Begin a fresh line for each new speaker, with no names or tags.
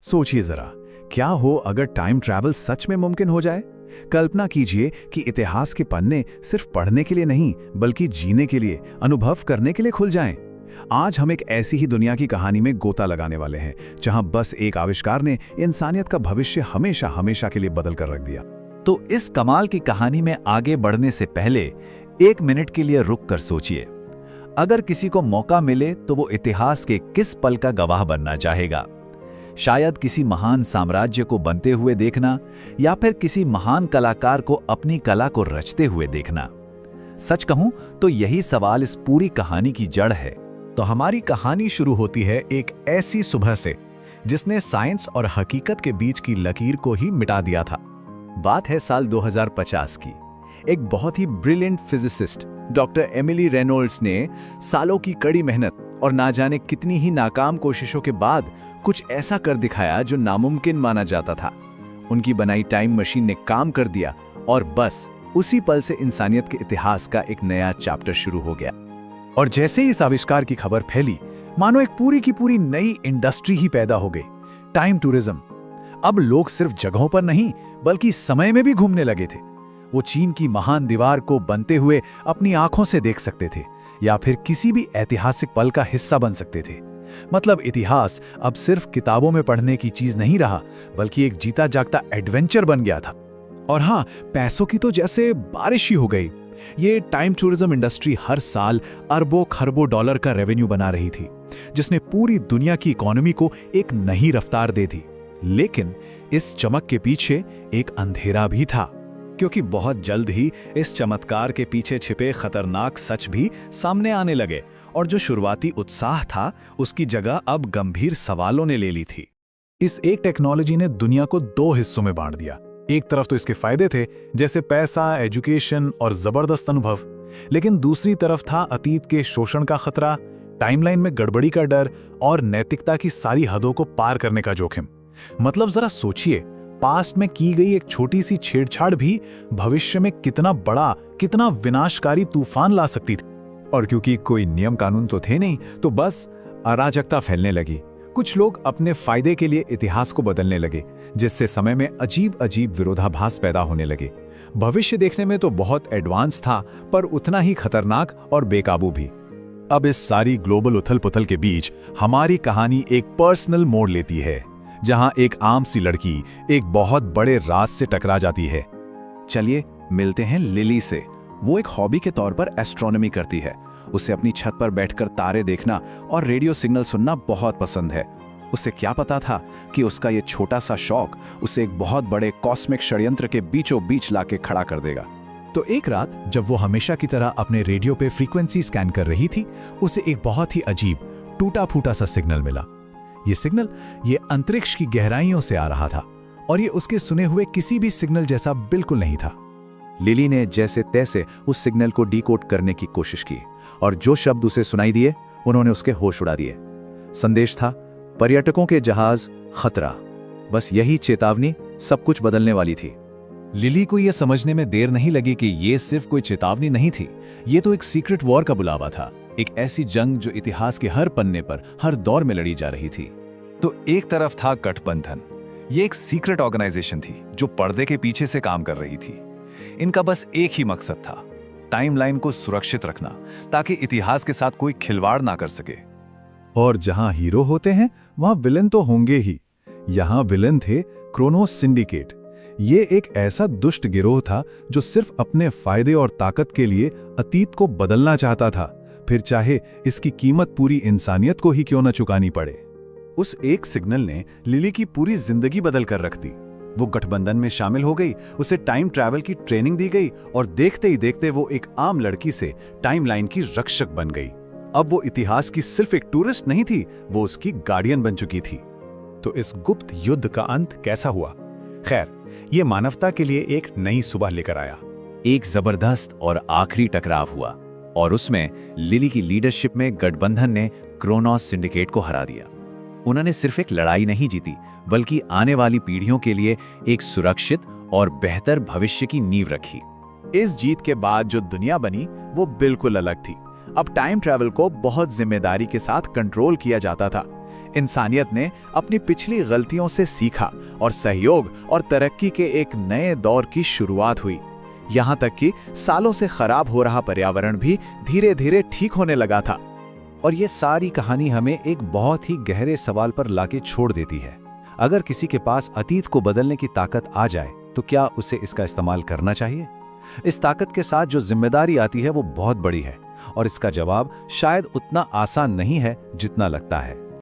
सोचिए जरा, क्या हो अगर टाइम ट्रैवल सच में मुमकिन हो जाए। कल्पना कीजिए कि इतिहास के पन्ने सिर्फ पढ़ने के लिए नहीं बल्कि जीने के लिए, अनुभव करने के लिए खुल जाएं। आज हम एक ऐसी ही दुनिया की कहानी में गोता लगाने वाले हैं जहां बस एक आविष्कार ने इंसानियत का भविष्य हमेशा हमेशा के लिए बदल कर रख दिया।
तो इस कमाल की कहानी में आगे बढ़ने से पहले 1 मिनट के लिए रुक कर सोचिए। अगर किसी को मौका मिले तो वो इतिहास के किस पल का गवाह बनना चाहेगा? शायद किसी महान साम्राज्य को बनते हुए देखना, या फिर किसी महान कलाकार को अपनी कला को रचते हुए देखना। सच कहूं तो यही सवाल इस पूरी कहानी की जड़ है।
तो हमारी कहानी शुरू होती है एक ऐसी सुबह से जिसने साइंस और हकीकत के बीच की लकीर को ही मिटा दिया था। बात है साल 2050 की। एक बहुत ही brilliant physicist doctor Emily Reynolds ने सालों की कड़ी मेहनत और ना जाने कितनी ही नाकाम कोशिशों के बाद कुछ ऐसा कर दिखाया जो नामुमकिन माना जाता था। उनकी बनाई टाइम मशीन ने काम कर दिया और बस उसी पल से इंसानियत के इतिहास का एक नया चैप्टर शुरू हो गया।
और जैसे ही इस आविष्कार की खबर फैली, मानो एक पूरी की पूरी नई इंडस्ट्री ही पैदा हो गई, टाइम टूरिज्म। अब लोग सिर्फ जगहों पर नहीं बल्कि समय में भी घूमने लगे थे। वो चीन की महान दीवार को बनते हुए अपनी आंखों से देख सकते थे, या फिर किसी भी ऐतिहासिक पल का हिस्सा बन सकते थे। मतलब इतिहास अब सिर्फ किताबों में पढ़ने की चीज नहीं रहा, बल्कि एक जीता जागता एडवेंचर बन गया था। और हाँ, पैसों की तो जैसे बारिश ही हो गई। ये टाइम टूरिज्म इंडस्ट्री हर साल अरबों खरबों डॉलर का रेवेन्यू बना रही थी, जिसने पूरी दुनिया की इकोनॉमी को एक नई रफ्तार दे दी। लेकिन इस चमक के पीछे एक अंधेरा भी था,
क्योंकि बहुत जल्द ही इस चमत्कार के पीछे छिपे खतरनाक सच भी सामने आने लगे, और जो शुरुआती उत्साह था उसकी जगह अब गंभीर सवालों ने ले ली थी।
इस एक टेक्नोलॉजी ने दुनिया को 2 हिस्सों में बांट दिया। एक तरफ तो इसके फायदे थे, जैसे पैसा, एजुकेशन और जबरदस्त अनुभव, लेकिन दूसरी तरफ था अतीत के शोषण का खतरा, टाइमलाइन में गड़बड़ी का डर और नैतिकता की सारी हदों को पार करने का जोखिम। मतलब जरा सोचिए, पास्ट में की गई एक छोटी सी छेड़छाड़ भी भविष्य में कितना बड़ा, कितना विनाशकारी तूफान ला सकती थी।
और क्योंकि कोई नियम कानून तो थे नहीं, तो बस अराजकता फैलने लगी। कुछ लोग अपने फायदे के लिए इतिहास को बदलने लगे, जिससे समय में अजीब अजीब विरोधाभास पैदा होने लगे। भविष्य देखने में तो बहुत एडवांस था, पर उतना ही खतरनाक और बेकाबू भी। अब इस सारी ग्लोबल उथल-पुथल के बीच हमारी कहानी एक पर्सनल मोड़ लेती है, जहां एक आम सी लड़की एक बहुत बड़े राज से टकरा जाती है।
चलिए मिलते हैं लिली से। वो एक हॉबी के तौर पर एस्ट्रोनॉमी करती है। उसे अपनी छत पर बैठकर तारे देखना और रेडियो सिग्नल सुनना बहुत पसंद है। उसे क्या पता था कि उसका ये छोटा सा शौक उसे एक बहुत बड़े कॉस्मिक षड्यंत्र के बीचों बीच लाके खड़ा कर देगा।
तो एक रात जब वो हमेशा की तरह अपने रेडियो पे फ्रीक्वेंसी स्कैन कर रही थी, उसे एक बहुत ही अजीब टूटा फूटा सा सिग्नल मिला। ये अंतरिक्ष की गहराइयों से आ रहा था, और ये उसके सुने हुए किसी भी सिग्नल जैसा बिल्कुल नहीं था।
लिली ने जैसे तैसे उस सिग्नल को डिकोड करने की कोशिश की, और जो शब्द उसे सुनाई दिए उन्होंने उसके होश उड़ा दिए। संदेश था, पर्यटकों के जहाज खतरा। बस यही चेतावनी सब कुछ बदलने वाली थी।
लिली को यह समझने में देर नहीं लगी कि ये सिर्फ कोई चेतावनी नहीं थी, ये तो एक सीक्रेट वॉर का बुलावा था। एक ऐसी जंग जो इतिहास के हर पन्ने पर हर दौर में लड़ी जा रही थी।
तो एक तरफ था गठबंधन। ये एक सीक्रेट ऑर्गेनाइजेशन थी जो पर्दे के पीछे से काम कर रही थी। इनका बस एक ही मकसद था, टाइमलाइन को सुरक्षित रखना, ताकि इतिहास के साथ कोई खिलवाड़ ना कर सके।
और जहां हीरो होते हैं वहां विलन तो होंगे ही। यहां विलन थे क्रोनोस सिंडिकेट। ये एक ऐसा दुष्ट गिरोह था जो सिर्फ अपने फायदे और ताकत के लिए अतीत को बदलना चाहता था, फिर चाहे इसकी कीमत पूरी इंसानियत को ही क्यों न चुकानी पड़े।
उस एक सिग्नल ने लिली की पूरी जिंदगी बदल कर रख दी। वो गठबंधन में शामिल हो गई, उसे टाइम ट्रैवल की ट्रेनिंग दी गई, और देखते ही देखते वो एक आम लड़की से टाइमलाइन की रक्षक बन गई। अब वो इतिहास की सिर्फ एक टूरिस्ट नहीं थी, वो उसकी गार्डियन बन चुकी थी।
तो इस गुप्त युद्ध का अंत कैसा हुआ? खैर, ये मानवता के लिए एक नई सुबह लेकर आया।
एक जबरदस्त और आखिरी टकराव हुआ, और उसमें लिली की लीडरशिप में गठबंधन ने क्रोनोस सिंडिकेट को हरा दिया। उन्होंने सिर्फ एक लड़ाई नहीं जीती, बल्कि आने वाली पीढ़ियों के लिए एक सुरक्षित और बेहतर भविष्य की नींव रखी।
इस जीत के बाद जो दुनिया बनी वो बिल्कुल अलग थी। अब टाइम ट्रैवल को बहुत जिम्मेदारी के साथ कंट्रोल किया जाता था।
इंसानियत ने अपनी पिछली गलतियों से सीखा और सहयोग और तरक्की के एक नए दौर की शुरुआत हुई। यहाँ तक कि सालों से खराब हो रहा पर्यावरण भी धीरे धीरे ठीक होने लगा था।
और ये सारी कहानी हमें एक बहुत ही गहरे सवाल पर लाके छोड़ देती है। अगर किसी के पास अतीत को बदलने की ताकत आ जाए तो क्या उसे इसका इस्तेमाल करना चाहिए? इस ताकत के साथ जो जिम्मेदारी आती है वो बहुत बड़ी है और इसका जवाब शायद उतना आसान नहीं है जितना लगता है।